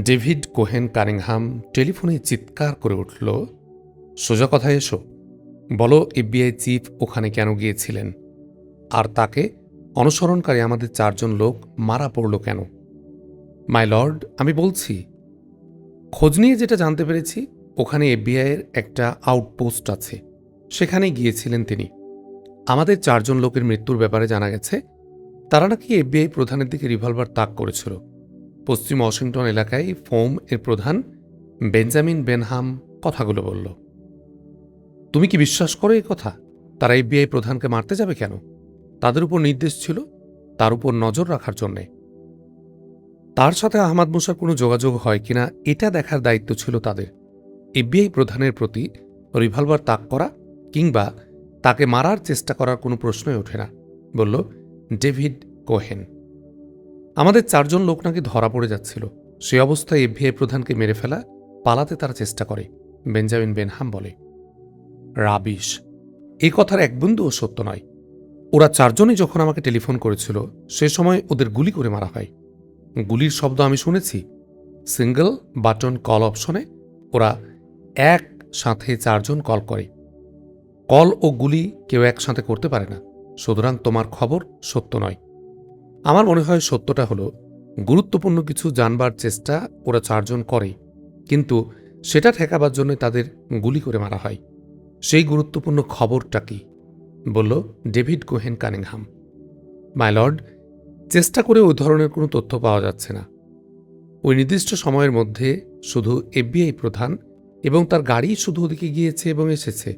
David Cohen Cunningham টেলিফোনে চিৎকার করে উঠল, সোজা কথায় এসো, বলো এফবিআই চিফ ওখানে কেন গিয়েছিলেন, আর তাকে অনুসরণকারী আমাদের 4 জন লোক মারা পড়ল কেন? মাই লর্ড, আমি বলছি, খোঁজ নিয়ে যেটা জানতে পেরেছি, ওখানে এফবিআইয়ের একটা আউটপোস্ট আছে, সেখানে গিয়েছিলেন তিনি। আমাদের 4 জন লোকের মৃত্যুর ব্যাপারে জানা গেছে তারা নাকি এফবিআই প্রধানের দিকে রিভলভার তাক করেছিল। পশ্চিম ওয়াশিংটন এলাকায় ফোম এর প্রধান বেঞ্জামিন বেনহাম কথাগুলো বলল। তুমি কি বিশ্বাস করো এই কথা? তারা এফবিআই প্রধানকে মারতে যাবে কেন? তাদের উপর নির্দেশ ছিল তার উপর নজর রাখার জন্যে। তার সাথে আহমাদ মুসার কোনো যোগাযোগ হয় কিনা এটা দেখার দায়িত্ব ছিল তাদের। এফবিআই প্রধানের প্রতি রিভলভার তাক করা কিংবা তাকে মারার চেষ্টা করার কোনো প্রশ্নই ওঠে না, বলল ডেভিড কোহেন। আমাদের 4 জন লোক নাকি ধরা পড়ে যাচ্ছিল, সে অবস্থায় এফবিআই প্রধানকে মেরে ফেলা, পালাতে তারা চেষ্টা করে, বেঞ্জামিন বেনহাম বলে। রাবিশ, এই কথার এক বিন্দুও সত্য নয়। ওরা 4 জনই যখন আমাকে টেলিফোন করেছিল সে সময় ওদের গুলি করে মারা হয়। গুলির শব্দ আমি শুনেছি। সিঙ্গল বাটন কল অপশনে ওরা একসাথে 4 জন কল করে। কল ও গুলি কেউ একসাথে করতে পারে না, সুতরাং তোমার খবর সত্য নয়। আমার মনে হয় সত্যটা হলো গুরুত্বপূর্ণ কিছু জানবার চেষ্টা ওরা 4 জন করে, কিন্তু সেটা ঠেকাবার জন্য তাদের গুলি করে মারা হয়। সেই গুরুত্বপূর্ণ খবরটা কি? বলল David Cohen Cunningham. My lord, চেষ্টা করে ওই ধরনের কোনো তথ্য পাওয়া যাচ্ছে না। ওই নির্দিষ্ট সময়ের মধ্যে শুধু এফবিআই প্রধান এবং তার গাড়ি শুধু ওদিকে গিয়েছে এবং এসেছে,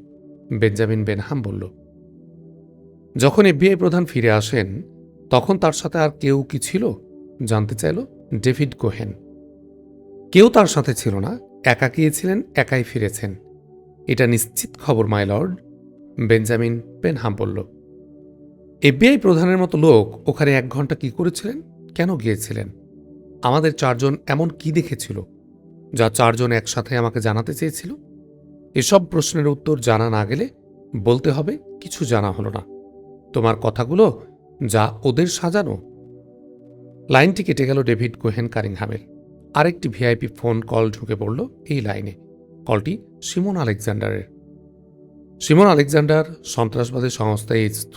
বেঞ্জামিন বেনহাম বলল। যখন এফবিআই প্রধান ফিরে আসেন তখন তার সাথে আর কেউ কি ছিল? জানতে চাইল ডেভিড কোহেন। কেউ তার সাথে ছিল না, একা গিয়েছিলেন, একাই ফিরেছেন। এটা নিশ্চিত খবর মাই লর্ড, বেঞ্জামিন বেনহাম বলল। এফবিআই প্রধানের মতো লোক ওখানে 1 ঘন্টা কি করেছিলেন, কেন গিয়েছিলেন? আমাদের 4 জন এমন কি দেখেছিল যা 4 জন একসাথে আমাকে জানাতে চেয়েছিল? এসব প্রশ্নের উত্তর জানা না গেলে বলতে হবে কিছু জানা হলো না। তোমার কথাগুলো যা ওদের সাজানো। লাইনটি কেটে গেল ডেভিড কোহেন কানিংহামের। আরেকটি ভিআইপি ফোন কল ঢুকে পড়ল এই লাইনে। কলটি সিমন আলেকজান্ডারের। সিমন আলেকজান্ডার সন্ত্রাসবাদী সংস্থা H3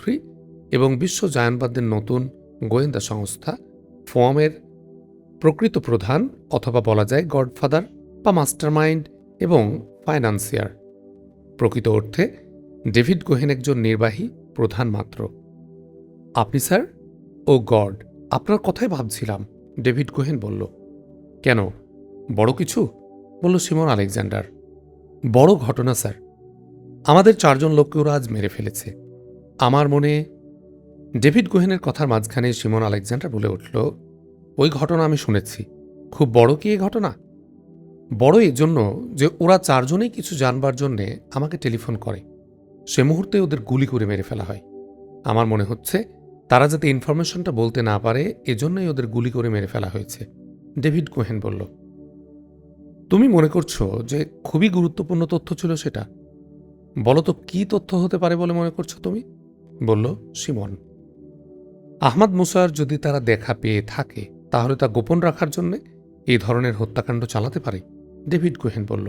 এবং বিশ্ব জায়ানবাদদের নতুন গোয়েন্দা সংস্থা ফোমের প্রকৃত প্রধান, অথবা বলা যায় গডফাদার বা মাস্টারমাইন্ড এবং ফাইন্যান্সিয়ার। প্রকৃত অর্থে ডেভিড কোহেন একজন নির্বাহী প্রধান মাত্র। আপনি স্যার? ও গড, আপনার কথাই ভাবছিলাম, ডেভিড কোহেন বলল। কেন, বড় কিছু? বলল সিমন আলেকজান্ডার। বড় ঘটনা স্যার, আমাদের 4 জন লোককে ওরা আজ মেরে ফেলেছে। আমার মনে। ডেভিড কোহেনের কথার মাঝখানে সিমন আলেকজান্ডার বলে উঠল, ওই ঘটনা আমি শুনেছি। খুব বড় কি এই ঘটনা? বড় এই জন্য যে ওরা 4 জনেই কিছু জানবার জন্যে আমাকে টেলিফোন করে, সে মুহূর্তে ওদের গুলি করে মেরে ফেলা হয়। আমার মনে হচ্ছে তারা যাতে ইনফরমেশনটা বলতে না পারে এজন্যই ওদের গুলি করে মেরে ফেলা হয়েছে, ডেভিড কোহেন বলল। তুমি মনে করছো যে খুবই গুরুত্বপূর্ণ তথ্য ছিল সেটা? বলো তো কি তথ্য হতে পারে বলে মনে করছো তুমি? বলল সিমন। আহমাদ মুসার যদি তারা দেখা পেয়ে থাকে তাহলে তা গোপন রাখার জন্য এই ধরনের হত্যাকাণ্ড চালাতে পারে, ডেভিড কোহেন বলল।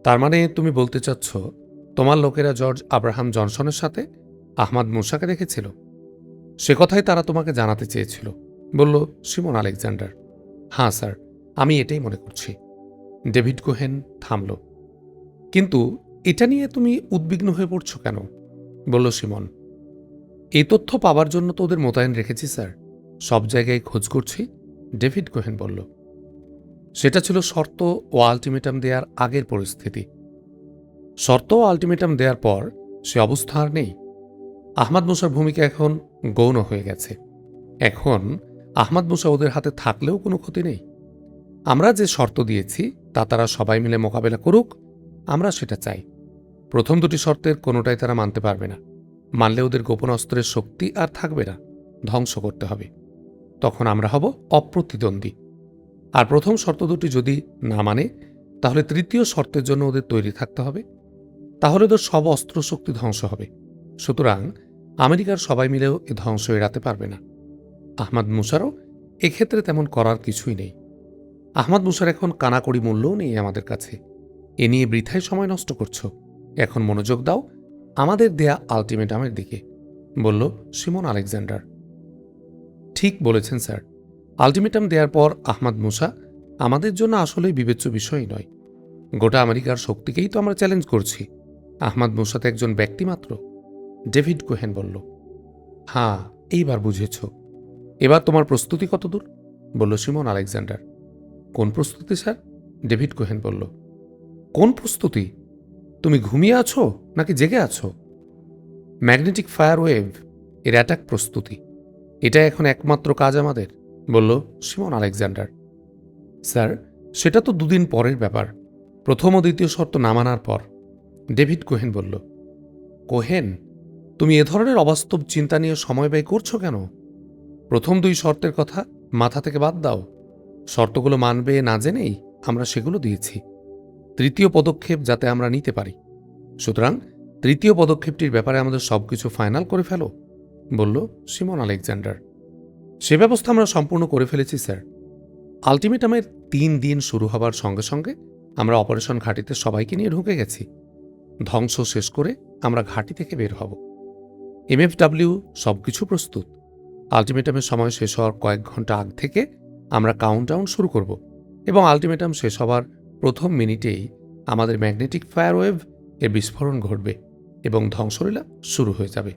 তার মানে তুমি বলতে চাচ্ছ তোমার লোকেরা জর্জ আব্রাহাম জনসনের সাথে আহমাদ মুসাকে দেখেছিল? সে কথাই তারা তোমাকে জানাতে চেয়েছিল, বলল সিমন আলেকজান্ডার। হ্যাঁ স্যার, আমি এটাই মনে করছি। ডেভিড কোহেন থামল। কিন্তু এটা নিয়ে তুমি উদ্বিগ্ন হয়ে পড়ছো কেন? বলল সিমন। এই তথ্য পাবার জন্য তো ওদের মোতায়েন রেখেছি স্যার, সব জায়গায় খোঁজ করছি, ডেভিড কোহেন বলল। সেটা ছিল শর্ত ও আলটিমেটাম দেওয়ার আগের পরিস্থিতি। শর্ত ও আলটিমেটাম দেওয়ার পর সে অবস্থা আর নেই। আহমাদ মুসার ভূমিকা এখন গৌণ হয়ে গেছে। এখন আহমাদ মুসা ওদের হাতে থাকলেও কোনো ক্ষতি নেই। আমরা যে শর্ত দিয়েছি তা তারা সবাই মিলে মোকাবেলা করুক, আমরা সেটা চাই। প্রথম 2টি শর্তের কোনোটাই তারা মানতে পারবে না। মানলে ওদের গোপন অস্ত্রের শক্তি আর থাকবে না, ধ্বংস করতে হবে। তখন আমরা হব অপ্রতিদ্বন্দ্বী। আর প্রথম শর্ত 2টি যদি না মানে তাহলে 3য় শর্তের জন্য ওদের তৈরি থাকতে হবে। তাহলে ওদের সব অস্ত্র শক্তি ধ্বংস হবে। সুতরাং আমেরিকার সবাই মিলেও এ ধ্বংস এড়াতে পারবে না। আহমাদ মুসারও এক্ষেত্রে তেমন করার কিছুই নেই। আহমদ মুসার এখন কানাকড়ি মূল্যও নেই আমাদের কাছে। এ নিয়ে বৃথায় সময় নষ্ট করছো। এখন মনোযোগ দাও আমাদের দেয়া আলটিমেটামের দিকে, বলল সিমন আলেকজান্ডার। ঠিক বলেছেন স্যার। আলটিমেটাম দেওয়ার পর আহমদ মুসা আমাদের জন্য আসলেই বিবেচ্য বিষয় নয়। গোটা আমেরিকার শক্তিকেই তো আমরা চ্যালেঞ্জ করছি। আহমদ মুসা তো একজন ব্যক্তি মাত্র, ডেভিড কোহেন বলল। হ্যাঁ, এইবার বুঝেছ। এবার তোমার প্রস্তুতি কতদূর, বলল সিমন আলেকজান্ডার। কোন প্রস্তুতি স্যার, ডেভিড কোহেন বলল। কোন প্রস্তুতি? তুমি ঘুমিয়ে আছো নাকি জেগে আছো? ম্যাগনেটিক ফায়ার ওয়েভ এর অ্যাটাক প্রস্তুতি, এটা এখন একমাত্র কাজ আমাদের, বলল সিমন আলেকজান্ডার। স্যার, সেটা তো দুদিন পরের ব্যাপার, প্রথম ও দ্বিতীয় শর্ত না মানার পর, ডেভিড কোহেন বলল। কোহেন, তুমি এ ধরনের অবাস্তব চিন্তা নিয়ে সময় ব্যয় করছো কেন? প্রথম দুই শর্তের কথা মাথা থেকে বাদ দাও। শর্তগুলো মানবে না জেনেই আমরা সেগুলো দিয়েছি। তৃতীয় পদক্ষেপ যাতে আমরা নিতে পারি, সুতরাং তৃতীয় পদক্ষেপটির ব্যাপারে আমাদের সবকিছু ফাইনাল করে ফেলো, বলল সিমন আলেকজান্ডার। সে ব্যবস্থা আমরা সম্পূর্ণ করে ফেলেছি স্যার। আলটিমেটামের 3 দিন শুরু হবার সঙ্গে সঙ্গে আমরা অপারেশন ঘাঁটিতে সবাইকে নিয়ে ঢুকে গেছি। ধ্বংস শেষ করে আমরা ঘাঁটি থেকে বের হব। এমএফডব্লিউ সবকিছু প্রস্তুত। আলটিমেটামের সময় শেষ হওয়ার কয়েক ঘন্টা আগ থেকে আমরা কাউন্টডাউন শুরু করব এবং আলটিমেটাম শেষ হবার প্রথম মিনিটেই আমাদের ম্যাগনেটিক ফায়ারওয়েভ এর বিস্ফোরণ ঘটবে এবং ধ্বংসলীলা শুরু হয়ে যাবে,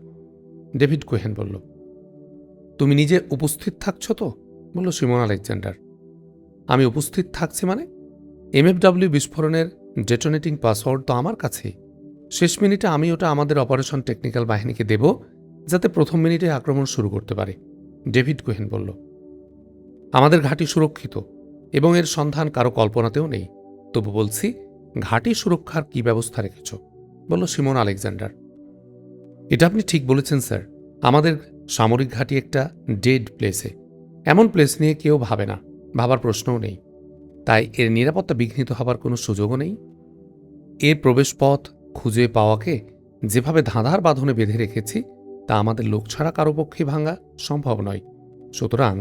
ডেভিড কোহেন বলল। তুমি নিজে উপস্থিত থাকছ তো, বলল সিমন আলেকজান্ডার। আমি উপস্থিত থাকছি মানে? এমএফডব্লিউ বিস্ফোরণের ডেটোনেটিং পাসওয়ার্ড তো আমার কাছেই। শেষ মিনিটে আমি ওটা আমাদের অপারেশন টেকনিক্যাল বাহিনীকে দেব, যাতে প্রথম মিনিটে আক্রমণ শুরু করতে পারে, ডেভিড কোহেন বলল। আমাদের ঘাঁটি সুরক্ষিত এবং এর সন্ধান কারো কল্পনাতেও নেই, তবু বলছি, ঘাঁটি সুরক্ষার কি ব্যবস্থা রেখেছ, বলল সিমন আলেকজান্ডার। এটা আপনি ঠিক বলেছেন স্যার। আমাদের সামরিক ঘাঁটি একটা ডেড প্লেসে। এমন প্লেস নিয়ে কেউ ভাবে না, ভাবার প্রশ্নও নেই। তাই এর নিরাপত্তা বিঘ্নিত হবার কোনো সুযোগও নেই। এর প্রবেশপথ খুঁজে পাওয়াকে যেভাবে ধাঁধার বাঁধনে বেঁধে রেখেছি তা আমাদের লোক ছাড়া কারো পক্ষে ভাঙা সম্ভব নয়। সুতরাং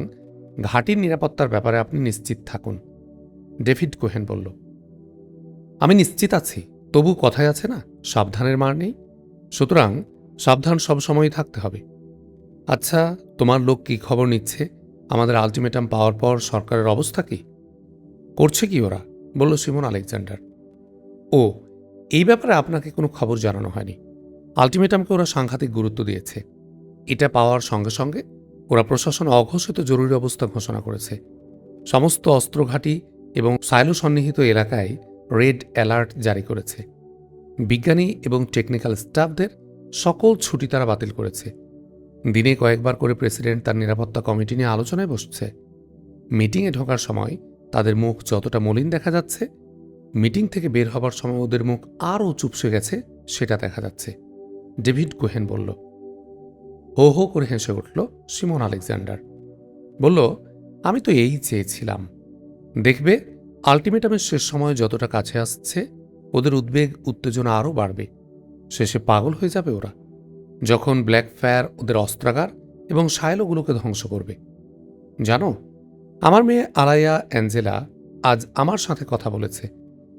ঘাঁটির নিরাপত্তার ব্যাপারে আপনি নিশ্চিত থাকুন, ডেভিড কোহেন বলল। আমি নিশ্চিত আছি, তবু কথায় আছে না, সাবধানের মার নেই। সুতরাং সাবধান সবসময়ই থাকতে হবে। আচ্ছা, তোমার লোক কি খবর নিচ্ছে? আমাদের আলটিমেটাম পাওয়ার পর সরকারের অবস্থা কি? করছে কি ওরা, বলল সিমন আলেকজান্ডার। ও, এই ব্যাপারে আপনাকে কোনো খবর জানানো হয়নি। আলটিমেটামকে ওরা সাংঘাতিক গুরুত্ব দিয়েছে। এটা পাওয়ার সঙ্গে সঙ্গে ওরা প্রশাসন অঘোষিত জরুরি অবস্থা ঘোষণা করেছে। সমস্ত অস্ত্রঘাঁটি এবং সাইলো সন্নিহিত এলাকায় রেড অ্যালার্ট জারি করেছে। বিজ্ঞানী এবং টেকনিক্যাল স্টাফদের সকল ছুটি তারা বাতিল করেছে। দিনে কয়েকবার করে প্রেসিডেন্ট তার নিরাপত্তা কমিটি নিয়ে আলোচনায় বসছে। মিটিংয়ে ঢোকার সময় তাদের মুখ যতটা মলিন দেখা যাচ্ছে, মিটিং থেকে বের হবার সময় ওদের মুখ আরও চুপসে গেছে সেটা দেখা যাচ্ছে, ডেভিড কোহেন বলল। হো হো করে হেসে উঠল সিমন আলেকজান্ডার। বলল, আমি তো এই চেয়েছিলাম। দেখবে, আলটিমেটামের শেষ সময় যতটা কাছে আসছে ওদের উদ্বেগ উত্তেজনা আরও বাড়বে। শেষে পাগল হয়ে যাবে ওরা, যখন ব্ল্যাক ফায়ার ওদের অস্ত্রাগার এবং সাইলোগুলোকে ধ্বংস করবে। জানো, আমার মেয়ে আলাইয়া অ্যাঞ্জেলা আজ আমার সাথে কথা বলেছে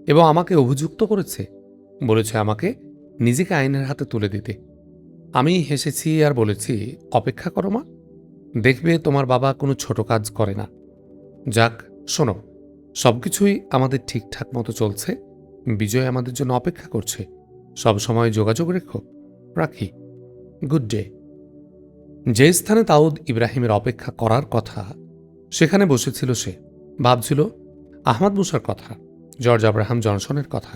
এবং আমাকে অভিযুক্ত করেছে। বলেছে আমাকে নিজেকে আইনের হাতে তুলে দিতে। আমি হেসেছি আর বলেছি, অপেক্ষা করো মা, দেখবে তোমার বাবা কোনো ছোট কাজ করে না। যাক, শোনো, সবকিছুই আমাদের ঠিকঠাক মতো চলছে। বিজয় আমাদের জন্য অপেক্ষা করছে। সব সময় যোগাযোগ রেখো। রাখি। Good day. যে স্থানে দাউদ ইব্রাহিমের অপেক্ষা করার কথা, সেখানে বসেছিল সে। ভাবছিল আহমদ মুসার কথা, জর্জ আব্রাহাম জনসনের কথা।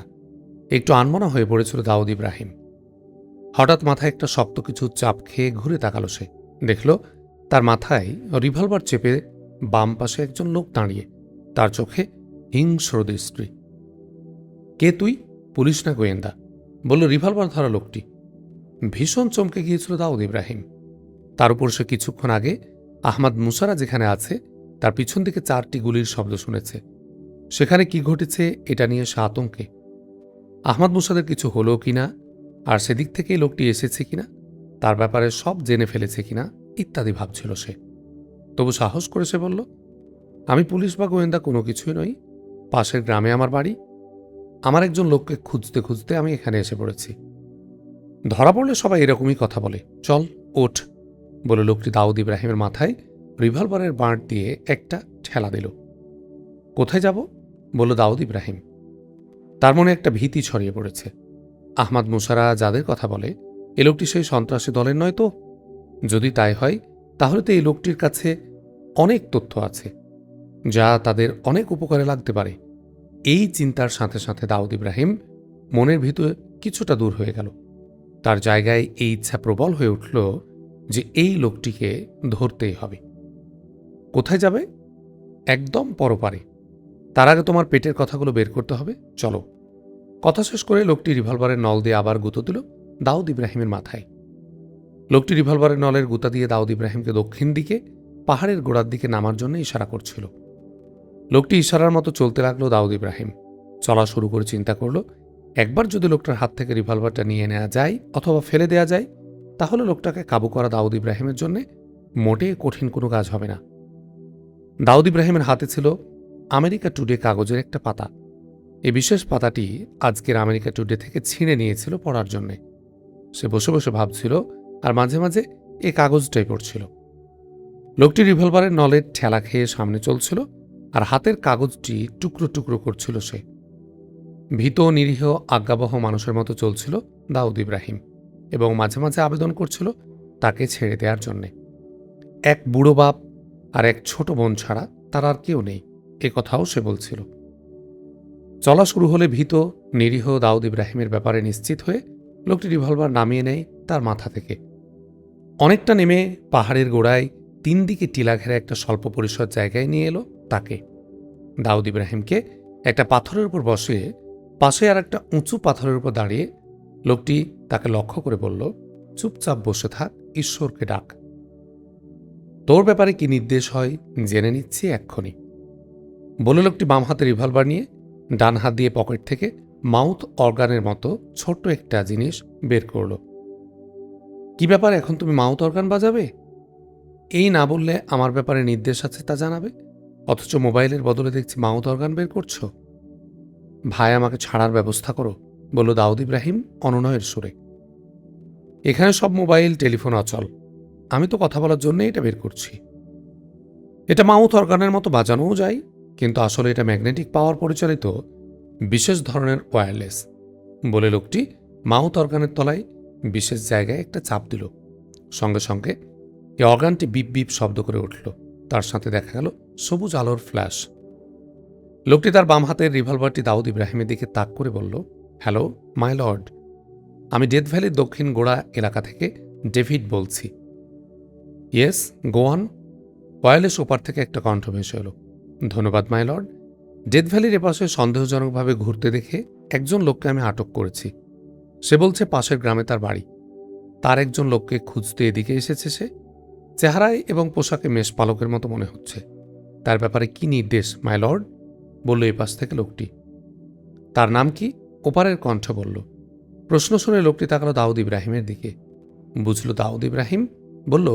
একটু আনমনা হয়ে পড়েছিল দাউদ ইব্রাহিম। হঠাৎ মাথায় একটা শক্ত কিছু চাপ খেয়ে ঘুরে তাকালো সে। দেখল তার মাথায় রিভলভার চেপে বাম পাশে একজন লোক দাঁড়িয়ে, তার চোখে হিংস্র দৃষ্টি। কে তুই, পুলিশ না গোয়েন্দা, বলল রিভলভার ধরা লোকটি। ভীষণ চমকে গিয়েছিল দাউদ ইব্রাহিম। তার উপর সে কিছুক্ষণ আগে আহমদ মুসারা যেখানে আছে তার পিছন দিকে 4টি গুলির শব্দ শুনেছে। সেখানে কি ঘটেছে এটা নিয়ে সে আতঙ্কে। আহমদ মুসাদের কিছু হলো কিনা, আর সেদিক থেকেই লোকটি এসেছে কিনা, তার ব্যাপারে সব জেনে ফেলেছে কিনা ইত্যাদি ভাবছিল সে। তবু সাহস করে সে বলল, আমি পুলিশ বা গোয়েন্দা কোনো কিছুই নই। পাশের গ্রামে আমার বাড়ি। আমার একজন লোককে খুঁজতে খুঁজতে আমি এখানে এসে পড়েছি। ধরা পড়লে সবাই এরকমই কথা বলে। চল, ওঠ বলে লোকটি দাউদ ইব্রাহিমের মাথায় রিভলভারের বাঁট দিয়ে একটা ঠেলা দিল। কোথায় যাব বলল দাউদ ইব্রাহিম। তার মনে একটা ভীতি ছড়িয়ে পড়েছে। আহমাদ মুসারা যাদের কথা বলে, এ লোকটি সেই সন্ত্রাসী দলের নয় তো? যদি তাই হয়, তাহলে তো এই লোকটির কাছে অনেক তথ্য আছে যা তাদের অনেক উপকারে লাগতে পারে। এই চিন্তার সাথে সাথে দাউদ ইব্রাহিম মনের ভিতরে কিছুটা দূর হয়ে গেল। তার জায়গায় এই ইচ্ছা প্রবল হয়ে উঠল যে এই লোকটিকে ধরতেই হবে। কোথায় যাবে? একদম পরপারে। তার আগে তোমার পেটের কথাগুলো বের করতে হবে। চলো। কথা শেষ করে লোকটি রিভলভারের নল দিয়ে আবার গুঁতো দিল দাউদ ইব্রাহিমের মাথায়। লোকটি রিভলভারের নলের গুঁতা দিয়ে দাউদ ইব্রাহিমকে দক্ষিণ দিকে পাহাড়ের গোড়ার দিকে নামার জন্য ইশারা করছিল। লোকটি ইশারার মতো চলতে লাগলো। দাউদ ইব্রাহিম চলা শুরু করে চিন্তা করল, একবার যদি লোকটার হাত থেকে রিভলভারটা নিয়ে নেওয়া যায় অথবা ফেলে দেয়া যায়, তাহলে লোকটাকে কাবু করা দাউদ ইব্রাহিমের জন্য মোটেই কঠিন কোনো কাজ হবে না। দাউদ ইব্রাহিমের হাতে ছিল আমেরিকা টুডে কাগজের একটা পাতা। এই বিশেষ পাতাটি আজকের আমেরিকা টুডে থেকে ছিঁড়ে নিয়েছিল পড়ার জন্যে। সে বসে বসে ভাবছিল আর মাঝে মাঝে এই কাগজটাই পড়ছিল। লোকটি রিভলভারের নলের ঠেলা খেয়ে সামনে চলছিল আর হাতের কাগজটি টুকরো টুকরো করছিল সে। ভীত নিরীহ আজ্ঞাবহ মানুষের মতো চলছিল দাউদ ইব্রাহিম এবং মাঝে মাঝে আবেদন করছিল তাকে ছেড়ে দেওয়ার জন্যে। এক বুড়ো বাপ আর এক ছোট বোন ছাড়া তার আর কেউ নেই, এ কথাও সে বলছিল। চলা শুরু হলে ভীত নিরীহ দাউদ ইব্রাহিমের ব্যাপারে নিশ্চিত হয়ে লোকটি রিভলভার নামিয়ে নেয় তার মাথা থেকে। অনেকটা নেমে পাহাড়ের গোড়ায় 3 দিকে টিলা ঘেরা একটা স্বল্প পরিসর জায়গায় নিয়ে এলো তাকে। দাউদ ইব্রাহিমকে একটা পাথরের উপর বসিয়ে পাশে আর একটা উঁচু পাথরের উপর দাঁড়িয়ে লোকটি তাকে লক্ষ্য করে বলল, চুপচাপ বসে থাক, ঈশ্বরকে ডাক। তোর ব্যাপারে কি নির্দেশ হয় জেনে নিচ্ছি এক্ষুনি বলে লোকটি বাম হাতে রিভলভার নিয়ে ডান হাত দিয়ে পকেট থেকে মাউথ অর্গানের মতো ছোট্ট একটা জিনিস বের করল। কি ব্যাপার, এখন তুমি মাউথ অর্গান বাজাবে? এই না বললে আমার ব্যাপারে নির্দেশ আছে তা জানাবে, অথচ মোবাইলের বদলে দেখছি মাউথ অর্গান বের করছো। ভাই, আমাকে ছাড়ার ব্যবস্থা করো বলল দাউদ ইব্রাহিম অনুনয়ের সুরে। এখানে সব মোবাইল টেলিফোন অচল। আমি তো কথা বলার জন্য এটা বের করছি। এটা মাউথ অর্গানের মতো বাজানোও যায়, কিন্তু আসলে এটা ম্যাগনেটিক পাওয়ার পরিচালিত বিশেষ ধরনের ওয়্যারলেস বলে লোকটি মাউথ অর্গানের তলায় বিশেষ জায়গায় একটা চাপ দিল। সঙ্গে সঙ্গে এই অর্গানটি বিপ বিপ শব্দ করে উঠল। তার সাথে দেখা গেল সবুজ আলোর ফ্ল্যাশ। লোকটি তার বাম হাতের রিভলভারটি দাউদ ইব্রাহিমের দিকে তাক করে বলল, হ্যালো মাই লর্ড, আমি ডেথ ভ্যালির দক্ষিণ গোড়া এলাকা থেকে ডেভিড বলছি। ইয়েস, গোয়ান। ওয়্যারলেস ওপার থেকে একটা কণ্ঠ ভেসে এলো, ধন্যবাদ মাই লর্ড। ডেথ ভ্যালির এপাশে সন্দেহজনকভাবে ঘুরতে দেখে একজন লোককে আমি আটক করেছি। সে বলছে পাশের গ্রামে তার বাড়ি। তার একজন লোককে খুঁজতে এদিকে এসেছে সে। চেহারায় এবং পোশাকে মেষপালকের মতো মনে হচ্ছে। তার ব্যাপারে কি নির্দেশ মাই লর্ড বলল এপাশ থেকে লোকটি। তার নাম কি? ওপারের কণ্ঠ বলল। প্রশ্ন শুনে লোকটি তাকালো দাউদ ইব্রাহিমের দিকে। বুঝল দাউদ ইব্রাহিম, বলল,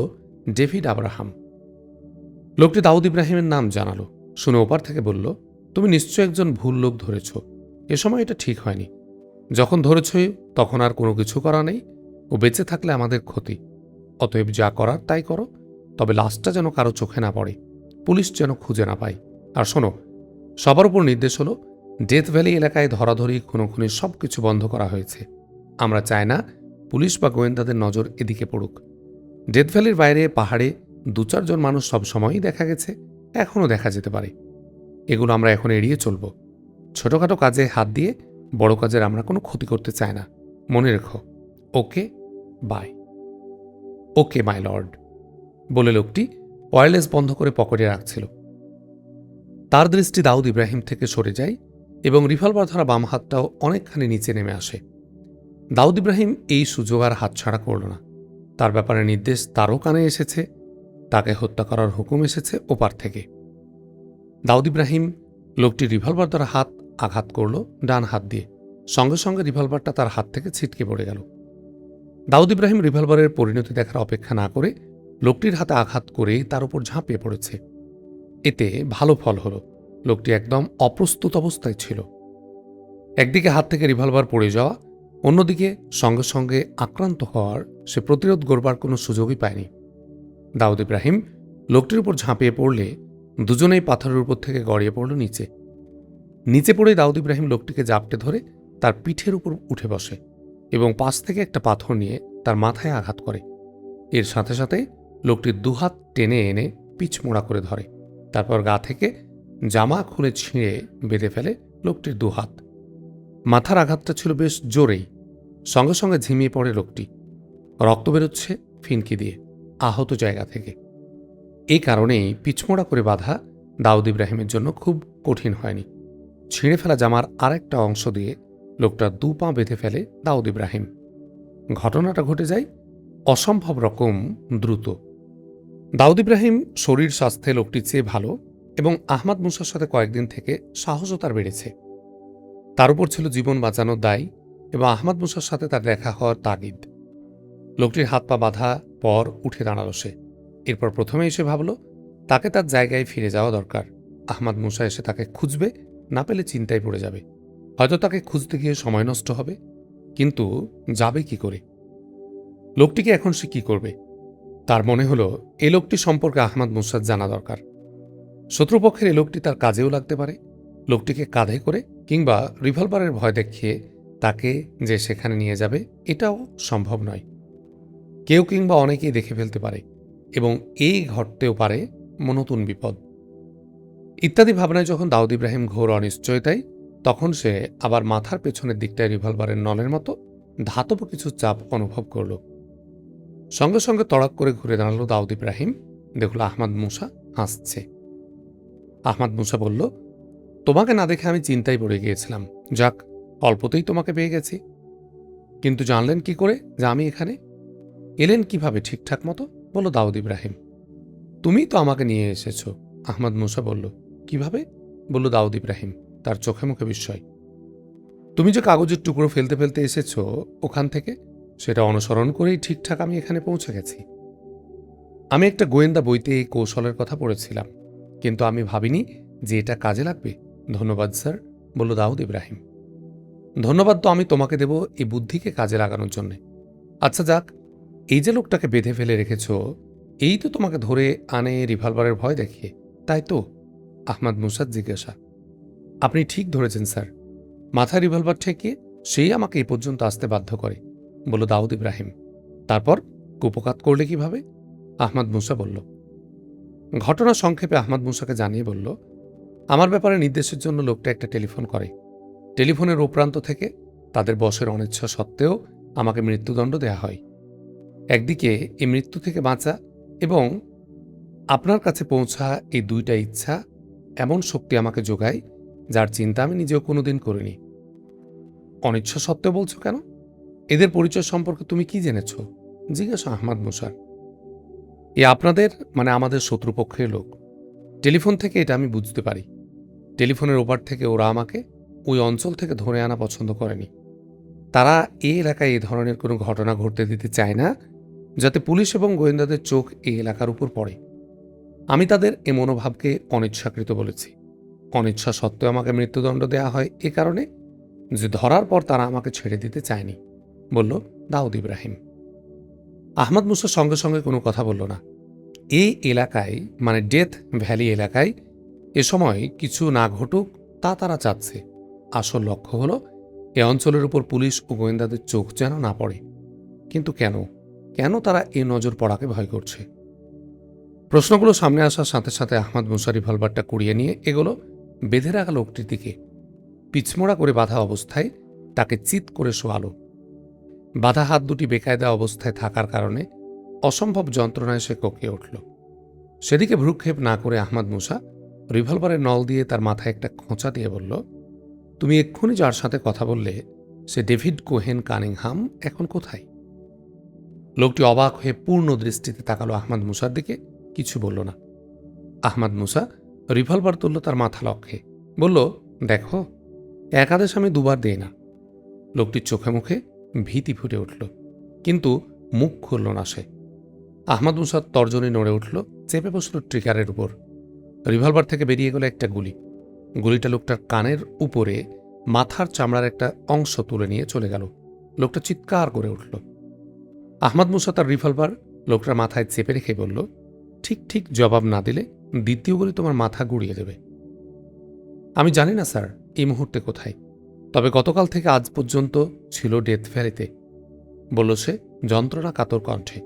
ডেভিড আব্রাহাম। লোকটি দাউদ ইব্রাহিমের নাম জানালো। শুনে ওপার থেকে বলল, তুমি নিশ্চয় একজন ভুল লোক ধরেছ। এ সময় এটা ঠিক হয়নি। যখন ধরেছই তখন আর কোনো কিছু করা নেই। ও বেঁচে থাকলে আমাদের ক্ষতি। অতএব যা করার তাই করো, তবে লাশটা যেন কারো চোখে না পড়ে, পুলিশ যেন খুঁজে না পায়। আর শোনো, সবার উপর নির্দেশ হলো, ডেথ ভ্যালি এলাকায় ধরাধরি খুনোখুনি সব কিছু বন্ধ করা হয়েছে। আমরা চাই না পুলিশ বা গোয়েন্দাদের নজর এদিকে পড়ুক। ডেথ ভ্যালির বাইরে পাহাড়ে 2-4 জন মানুষ সব সময়ই দেখা গেছে, এখনও দেখা যেতে পারে। এগুলো আমরা এখন এড়িয়ে চলব। ছোটখাটো কাজে হাত দিয়ে বড় কাজের আমরা কোনো ক্ষতি করতে চাই না, মনে রেখো। ওকে, বাই। ওকে মাই লর্ড বলে লোকটি ওয়্যারলেস বন্ধ করে পকেটে রাখছিল। তার দৃষ্টি দাউদ ইব্রাহিম থেকে সরে যায় এবং রিভলভার ধরা বাম হাতটাও অনেকখানি নিচে নেমে আসে। দাউদ ইব্রাহিম এই সুযোগ আর হাতছাড়া করল না। তার ব্যাপারে নির্দেশ তারও কানে এসেছে। তাকে হত্যা করার হুকুম এসেছে ওপার থেকে। দাউদ ইব্রাহিম লোকটির রিভলভার দ্বারা হাত আঘাত করল ডান হাত দিয়ে। সঙ্গে সঙ্গে রিভলভারটা তার হাত থেকে ছিটকে পড়ে গেল। দাউদ ইব্রাহিম রিভলভারের পরিণতি দেখার অপেক্ষা না করে লোকটির হাতে আঘাত করে তার উপর ঝাঁপিয়ে পড়েছে। এতে ভালো ফল হলো। লোকটি একদম অপ্রস্তুত অবস্থায় ছিল। একদিকে হাত থেকে রিভলভার পড়ে যাওয়া, অন্যদিকে সঙ্গে সঙ্গে আক্রান্ত হওয়ার সে প্রতিরোধ গড়বার কোনো সুযোগই পায়নি। দাউদ ইব্রাহিম লোকটির উপর ঝাঁপিয়ে পড়লে দুজনেই পাথরের উপর থেকে গড়িয়ে পড়ল নিচে। নিচে পড়ে দাউদ ইব্রাহিম লোকটিকে জাপটে ধরে তার পিঠের উপর উঠে বসে এবং পাশ থেকে একটা পাথর নিয়ে তার মাথায় আঘাত করে। এর সাথে সাথে লোকটির দুহাত টেনে এনে পিছমোড়া করে ধরে। তারপর গা থেকে জামা খুলে ছিঁড়ে বেঁধে ফেলে লোকটির দুহাত। মাথার আঘাতটা ছিল বেশ জোরেই। সঙ্গে সঙ্গে ঝিমিয়ে পড়ে লোকটি। রক্ত বেরোচ্ছে ফিনকি দিয়ে আহত জায়গা থেকে। এই কারণেই পিছমোড়া করে বাঁধা দাউদ ইব্রাহিমের জন্য খুব কঠিন হয়নি। ছিঁড়ে ফেলা জামার আরেকটা অংশ দিয়ে লোকটার দু পা বেঁধে ফেলে দাউদ ইব্রাহিম। ঘটনাটা ঘটে যায় অসম্ভব রকম দ্রুত। দাউদ ইব্রাহিম শরীর স্বাস্থ্যে লোকটির চেয়ে ভালো এবং আহমাদ মুসার সাথে কয়েকদিন থেকে সাহসও তার বেড়েছে। তার উপর ছিল জীবন বাঁচানোর দায় এবং আহমাদ মুসার সাথে তার দেখা হওয়ার তাগিদ। লোকটির হাত পা বাঁধা পর উঠে দাঁড়ালো সে। এরপর প্রথমে এসে ভাবল তাকে তার জায়গায় ফিরে যাওয়া দরকার। আহমাদ মুসা এসে তাকে খুঁজবে, না পেলে চিন্তায় পড়ে যাবে। হয়তো তাকে খুঁজতে গিয়ে সময় নষ্ট হবে, কিন্তু যাবে কি করে? লোকটিকে এখন সে কি করবে? তার মনে হলো এ লোকটি সম্পর্কে আহমাদ মুসার জানা দরকার। শত্রুপক্ষের এ লোকটি তার কাজেও লাগতে পারে। লোকটিকে কাঁধে করে কিংবা রিভলভারের ভয় দেখিয়ে তাকে যে সেখানে নিয়ে যাবে এটাও সম্ভব নয়। কেউ কিংবা অনেকেই দেখে ফেলতে পারে এবং এই ঘটতেও পারে নতুন বিপদ ইত্যাদি ভাবনায় যখন দাউদ ইব্রাহিম ঘোর অনিশ্চয়তায়, তখন সে আবার মাথার পেছনের দিকটায় রিভলভারের নলের মতো ধাতব কিছু চাপ অনুভব করল। সঙ্গে সঙ্গে তড়াক করে ঘুরে দাঁড়ালো দাউদ ইব্রাহিম। দেখল আহমাদ মুসা হাসছে। আহমাদ মুসা বলল, তোমাকে না দেখে আমি চিন্তায় পড়ে গিয়েছিলাম। যাক, অল্পতেই তোমাকে পেয়ে গেছি। কিন্তু জানলেন কি করে যে আমি এখানে? এলেন কিভাবে ঠিকঠাক মতো? বলল দাউদ ইব্রাহিম। তুমিই তো আমাকে নিয়ে এসেছ। আহমাদ মুসা বলল। কিভাবে? বলল দাউদ ইব্রাহিম, তার চোখে মুখে বিস্ময়। তুমি যে কাগজের টুকরো ফেলতে ফেলতে এসেছ ওখান থেকে, সেটা অনুসরণ করেই ঠিকঠাক আমি এখানে পৌঁছে গেছি। আমি একটা গোয়েন্দা বইতে এই কৌশলের কথা পড়েছিলাম, কিন্তু আমি ভাবিনি যে এটা কাজে লাগবে। ধন্যবাদ স্যার, বলল দাউদ ইব্রাহিম। ধন্যবাদ তো আমি তোমাকে দেব এই বুদ্ধিকে কাজে লাগানোর জন্য। আচ্ছা যাক, এই যে লোকটাকে বেঁধে ফেলে রেখেছ, এই তো তোমাকে ধরে আনে রিভলভারের ভয় দেখিয়ে, তাই তো? আহমাদ মুসার জিজ্ঞাসা। আপনি ঠিক ধরেছেন স্যার। মাথায় রিভলভার ঠেকিয়ে সেই আমাকে এই পর্যন্ত আসতে বাধ্য করে, বলল দাউদ ইব্রাহিম। তারপর কুপকাত করলে কিভাবে? আহমাদ মুসা বলল। ঘটনা সংক্ষেপে আহমাদ মুসাকে জানিয়ে বলল, আমার ব্যাপারে নির্দেশের জন্য লোকটা একটা টেলিফোন করে। টেলিফোনের ওপ্রান্ত থেকে তাদের বসের অনিচ্ছা সত্ত্বেও আমাকে মৃত্যুদণ্ড দেয়া হয়। একদিকে এই মৃত্যু থেকে বাঁচা এবং আপনার কাছে পৌঁছা, এই দুইটা ইচ্ছা এমন শক্তি আমাকে যোগায় যার চিন্তা আমি নিজেও কোনোদিন করিনি। অনিচ্ছা সত্ত্বেও বলছো কেন? এদের পরিচয় সম্পর্কে তুমি কি জেনেছ? জিজ্ঞাসা আহমাদ মুসার। এ আপনাদের মানে আমাদের শত্রুপক্ষের লোক। টেলিফোন থেকে এটা আমি বুঝতে পারি। টেলিফোনের ওপার থেকে ওরা আমাকে ওই অঞ্চল থেকে ধরে আনা পছন্দ করেনি। তারা এই এলাকায় এই ধরনের কোনো ঘটনা ঘটতে দিতে চায় না, যাতে পুলিশ এবং গোয়েন্দাদের চোখ এই এলাকার উপর পড়ে। আমি তাদের এ মনোভাবকে অনিচ্ছাকৃত বলেছি। অনিচ্ছা সত্ত্বেও আমাকে মৃত্যুদণ্ড দেয়া হয় এ কারণে যে ধরার পর তারা আমাকে ছেড়ে দিতে চায়নি, বলল দাউদ ইব্রাহিম। আহমাদ মুসা সঙ্গে সঙ্গে কোনো কথা বলল না। এই এলাকায় মানে ডেথ ভ্যালি এলাকায় এ সময় কিছু না ঘটুক তা তারা চাচ্ছে। আসল লক্ষ্য হলো এ অঞ্চলের উপর পুলিশ ও গোয়েন্দাদের চোখ যেন না পড়ে। কিন্তু কেন কেন তারা এ নজর পড়াকে ভয় করছে? প্রশ্নগুলো সামনে আসার সাথে সাথে আহমাদ মুসা রিভলভারটা কুড়িয়ে নিয়ে এগুলো বেঁধে রাখা লোকটির দিকে পিছমোড়া করে বাঁধা অবস্থায় তাকে চিৎ করে শোয়ালো। বাঁধা হাত দুটি বেকায়দা অবস্থায় থাকার কারণে অসম্ভব যন্ত্রণায় সে কোঁকিয়ে উঠল। সেদিকে ভ্রুক্ষেপ না করে আহমাদ মুসা রিভলভারের নল দিয়ে তার মাথায় একটা খোঁচা দিয়ে বলল, তুমি এক্ষুনি যার সাথে কথা বললে সে ডেভিড কোহেন কানিংহাম এখন কোথায়? লোকটি অবাক হয়ে পূর্ণ দৃষ্টিতে তাকালো আহমাদ মুসার দিকে, কিছু বলল না। আহমাদ মুসা রিভলভার তুলল তার মাথা লক্ষ্যে, বলল, দেখো, এক আদেশ আমি দুবার দিই না। লোকটির চোখে মুখে ভীতি ফুটে উঠল, কিন্তু মুখ খুলল না সে। আহমাদ মুসার তর্জনী নড়ে উঠল, চেপে বসল ট্রিগারের উপর। রিভলভার থেকে বেরিয়ে গেল একটা গুলি। গুলিটা লোকটার কানের উপরে মাথার চামড়ার একটা অংশ তুলে নিয়ে চলে গেল। লোকটা চিৎকার করে উঠল। আহমদ মুসা তার রিভলভার লোকটার মাথায় চেপে রেখে বলল, ঠিক ঠিক জবাব না দিলে দ্বিতীয় গুলি তোমার মাথা গুড়িয়ে দেবে। আমি জানি না স্যার এই মুহূর্তে কোথায়, তবে গতকাল থেকে আজ পর্যন্ত ছিল ডেথ ভ্যালিতে, বলল সে যন্ত্রণা কাতর কণ্ঠে।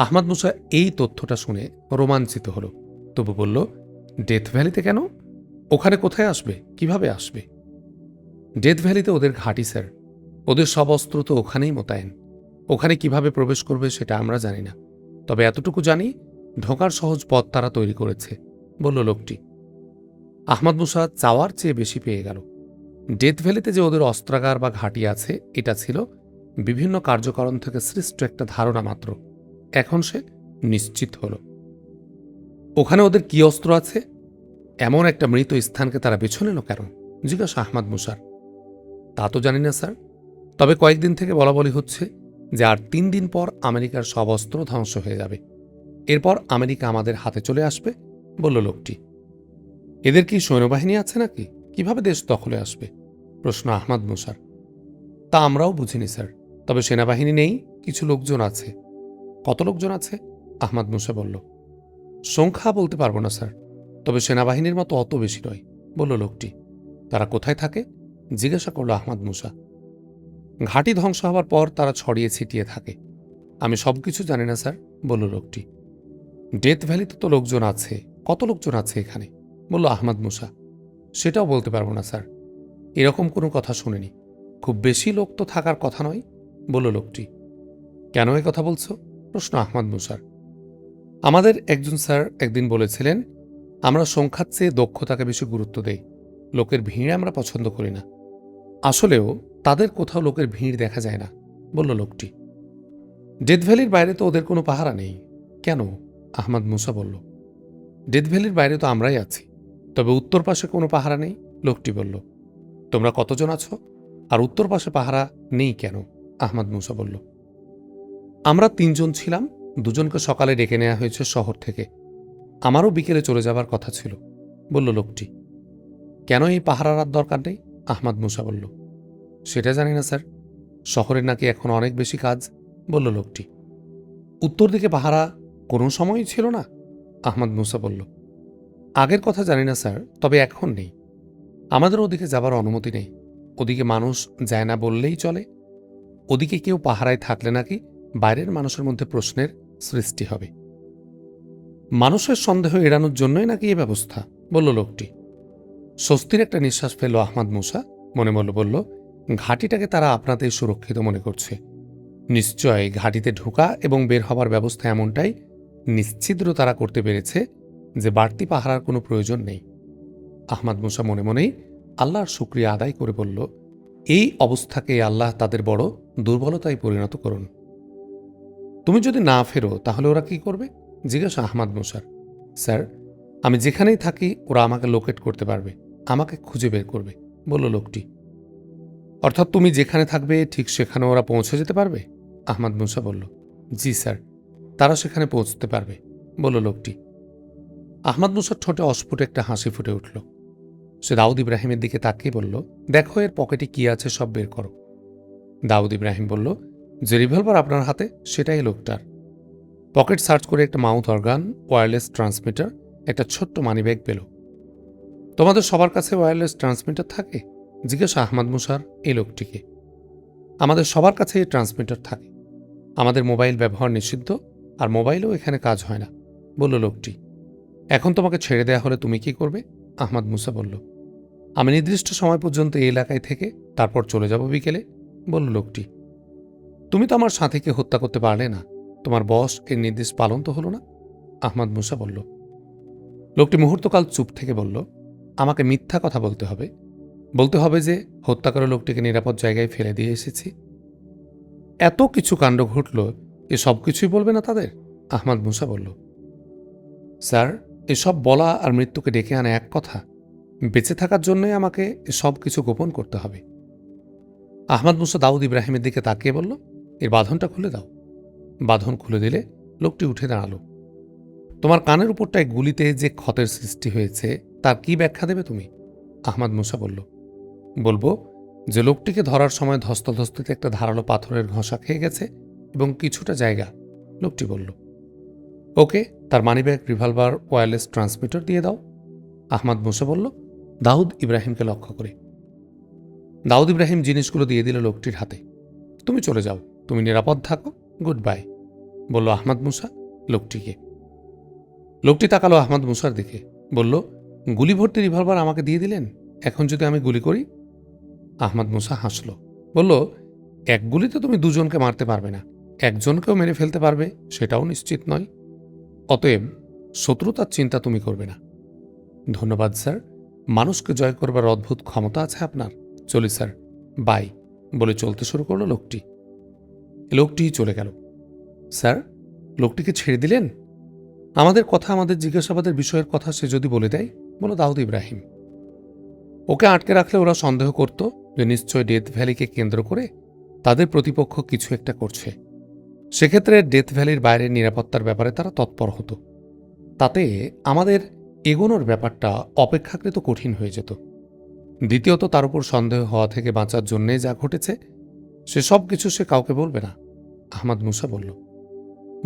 আহমদ মুসা এই তথ্যটা শুনে রোমাঞ্চিত হল, তবু বলল, ডেথ ভ্যালিতে কেন? ওখানে কোথায় আসবে, কিভাবে আসবে? ডেথ ভ্যালিতে ওদের ঘাঁটি স্যার, ওদের সব অস্ত্র তো ওখানেই মোতায়েন। ওখানে কিভাবে প্রবেশ করবে সেটা আমরা জানি না, তবে এতটুকু জানি ঢোকার সহজ পথ তারা তৈরি করেছে, বলল লোকটি। আহমদ মুসা চাওয়ার চেয়ে বেশি পেয়ে গেল। ডেথ ভ্যালিতে যে ওদের অস্ত্রাগার বা ঘাঁটি আছে এটা ছিল বিভিন্ন কার্যকরণ থেকে সৃষ্ট একটা ধারণা মাত্র। এখন সে নিশ্চিত হল। ওখানে ওদের কি অস্ত্র আছে? এমন একটা মৃত স্থানকে তারা বেছে নিল কেন, জিজ্ঞাসা আহমদ মুসার। তা তো জানি না স্যার, তবে কয়েকদিন থেকে বলাবলি হচ্ছে যে আর 3 দিন পর আমেরিকার সব অস্ত্র ধ্বংস হয়ে যাবে, এরপর আমেরিকা আমাদের হাতে চলে আসবে, বলল লোকটি। এদের কি সৈন্যবাহিনী আছে নাকি? কিভাবে দেশ দখলে আসবে? প্রশ্ন আহমদ মুসার। তা আমরাও বুঝিনি স্যার, তবে সেনাবাহিনী নেই, কিছু লোকজন আছে। কত লোকজন আছে? আহমদ মুসা বলল। সংখ্যা বলতে পারবো না স্যার, তবে সেনাবাহিনীর মতো অত বেশি নয়, বলল লোকটি। তারা কোথায় থাকে? জিজ্ঞাসা করল আহমদ মুসা। ঘাঁটি ধ্বংস হওয়ার পর তারা ছড়িয়ে ছিটিয়ে থাকে। আমি সবকিছু জানি না স্যার, বলল লোকটি। ডেথ ভ্যালিতে তো লোকজন আছে, কত লোকজন আছে এখানে? বলল আহমদ মুসা। সেটাও বলতে পারবো না স্যার, এরকম কোনো কথা শুনিনি। খুব বেশি লোক তো থাকার কথা নয়, বলল লোকটি। কেন এ কথা বলছো? প্রশ্ন আহমদ মুসার। আমাদের একজন স্যার একদিন বলেছিলেন, আমরা সংখ্যার চেয়ে দক্ষতাকে বেশি গুরুত্ব দেই, লোকের ভিড় আমরা পছন্দ করি না। আসলেও তাদের কোথাও লোকের ভিড় দেখা যায় না, বলল লোকটি। ডেথ ভ্যালির বাইরে তো ওদের কোনো পাহারা নেই কেন? আহমদ মুসা বলল। ডেথ ভ্যালির বাইরে তো আমরাই আছি, তবে উত্তর পাশে কোনো পাহারা নেই, লোকটি বলল। তোমরা কতজন আছো, আর উত্তর পাশে পাহারা নেই কেন? আহমদ মুসা বলল। আমরা 3 জন ছিলাম, 2 জনকে সকালে ডেকে নেওয়া হয়েছে শহর থেকে। আমারও বিকেলে চলে যাবার কথা ছিল, বলল লোকটি। কেন এই পাহারার আর দরকার নেই? আহমদ মুসা বলল। সেটা জানি না স্যার, শহরে নাকি এখন অনেক বেশি কাজ, বলল লোকটি। উত্তর দিকে পাহারা কোনো সময়ই ছিল না? আহমদ মুসা বলল। আগের কথা জানি না স্যার, তবে এখন নেই। আমাদের ওদিকে যাবার অনুমতি নেই, ওদিকে মানুষ যায় না বললেই চলে। ওদিকে কেউ পাহারায় থাকলে নাকি বাইরের মানুষের মধ্যে প্রশ্নের সৃষ্টি হবে। মানুষের সন্দেহ এড়ানোর জন্যই নাকি এ ব্যবস্থা, বলল লোকটি। স্বস্তির একটা নিঃশ্বাস ফেলল আহমদ মুসা, মনে মনে বলল, ঘাঁটিটাকে তারা আপনাদের সুরক্ষিত মনে করছে। নিশ্চয় ঘাঁটিতে ঢোকা এবং বের হবার ব্যবস্থা এমনটাই নিশ্ছিদ্র তারা করতে পেরেছে যে বাড়তি পাহারার কোনো প্রয়োজন নেই। আহমদ মুসা মনে মনেই আল্লাহর শুকরিয়া আদায় করে বলল, এই অবস্থাকে আল্লাহ তাদের বড় দুর্বলতায় পরিণত করুন। তুমি যদি না ফেরো তাহলে ওরা কি করবে? জিজ্ঞাসা আহমদ মুসার। স্যার, আমি যেখানেই থাকি ওরা আমাকে লোকেট করতে পারবে, আমাকে খুঁজে বের করবে, বলল লোকটি। অর্থাৎ তুমি যেখানে থাকবে ঠিক সেখানে ওরা পৌঁছে যেতে পারবে? আহমদ মুসা বলল। জি স্যার, তারা সেখানে পৌঁছতে পারবে, বলল লোকটি। আহমদ মুসার ঠোঁটে অস্ফুট একটা হাসি ফুটে উঠল। সে দাউদ ইব্রাহিমের দিকে তাকিয়ে বলল, দেখো এর পকেটে কি আছে সব বের করো। দাউদ ইব্রাহিম বলল, যে রিভলভার আপনার হাতে সেটাই লোকটার। পকেট সার্চ করে একটা মাউথ অর্গান, ওয়্যারলেস ট্রান্সমিটার, একটা ছোট্ট মানিব্যাগ পেল। তোমাদের সবার কাছে ওয়্যারলেস ট্রান্সমিটার থাকে? জিজ্ঞাসা আহমদ মুসার এই লোকটিকে। আমাদের সবার কাছে এই ট্রান্সমিটার থাকে। আমাদের মোবাইল ব্যবহার নিষিদ্ধ, আর মোবাইলেও এখানে কাজ হয় না, বলল লোকটি। এখন তোমাকে ছেড়ে দেয়া হলে তুমি কি করবে? আহমদ মুসা বলল। আমি নির্দিষ্ট সময় পর্যন্ত এই এলাকায় থেকে তারপর চলে যাব বিকেলে, বলল লোকটি। তুমি তো আমার সাথীকে হত্যা করতে পারলে না, তোমার বস এর নির্দেশ পালন তো হলো না, আহমদ মুসা বলল। লোকটি মুহূর্তকাল চুপ থেকে বলল, আমাকে মিথ্যা কথা বলতে হবে, বলতে হবে যে হত্যা করে লোকটিকে নিরাপদ জায়গায় ফেলে দিয়ে এসেছি। এত কিছু কাণ্ড ঘটল, এ সব কিছুই বলবে না তাদের? আহমদ মুসা বলল। স্যার, এসব বলা আর মৃত্যুকে ডেকে আনা এক কথা। বেঁচে থাকার জন্যই আমাকে সব কিছু গোপন করতে হবে। আহমদ মুসা দাউদ ইব্রাহিমের দিকে তাকিয়ে বলল, এর বাঁধনটা খুলে দাও। বাঁধন খুলে দিলে লোকটি উঠে দাঁড়াল। তোমার কানের উপরটায় গুলিতে যে ক্ষতের সৃষ্টি হয়েছে তার কি ব্যাখ্যা দেবে তুমি? আহমাদ মুসা বলল, বলবো যে লোকটিকে ধরার সময় ধস্তধস্তিতে একটা ধারালো পাথরের ঘষা খেয়ে গেছে এবং কিছুটা জায়গা। লোকটি বলল, ওকে, তার মানিব্যাগ, রিভলভার, ওয়্যারলেস ট্রান্সমিটার দিয়ে দাও। আহমাদ মুসা বলল, দাউদ ইব্রাহিমকে লক্ষ্য করে। দাউদ ইব্রাহিম জিনিসগুলো দিয়ে দিল লোকটির হাতে। তুমি চলে যাও, তুমি নিরাপদ থাকো, গুড বাই, বলল আহমাদ মুসা লোকটিকে। লোকটি তাকালো আহমাদ মুসার দিকে, বলল, গুলি ভর্তি রিভলভার আমাকে দিয়ে দিলেন, এখন যদি আমি গুলি করি? আহমাদ মুসা হাসল, বলল, এক গুলিতে তুমি দুজনকে মারতে পারবে না, একজনকেও মেরে ফেলতে পারবে সেটাও নিশ্চিত নয়। অতএব শত্রুতার চিন্তা তুমি করবে না। ধন্যবাদ স্যার, মানুষকে জয় করবার অদ্ভুত ক্ষমতা আছে আপনার। চলি স্যার, বাই, বলে চলতে শুরু করলো লোকটি। লোকটি চলে গেল। স্যার, লোকটিকে ছেড়ে দিলেন? আমাদের কথা, আমাদের জিজ্ঞাসাবাদের বিষয়ের কথা সে যদি বলে দেয়, বলো দাউদ ইব্রাহিম। ওকে আটকে রাখলে ওরা সন্দেহ করত যে নিশ্চয় ডেথ ভ্যালিকে কেন্দ্র করে তাদের প্রতিপক্ষ কিছু একটা করছে। সেক্ষেত্রে ডেথ ভ্যালির বাইরের নিরাপত্তার ব্যাপারে তারা তৎপর হতো। তাতে আমাদের এগোনোর ব্যাপারটা অপেক্ষাকৃত কঠিন হয়ে যেত। দ্বিতীয়ত, তার উপর সন্দেহ হওয়া থেকে বাঁচার জন্যে যা ঘটেছে সে সব কিছু সে কাউকে বলবে না, আহমাদ মুসা বলল।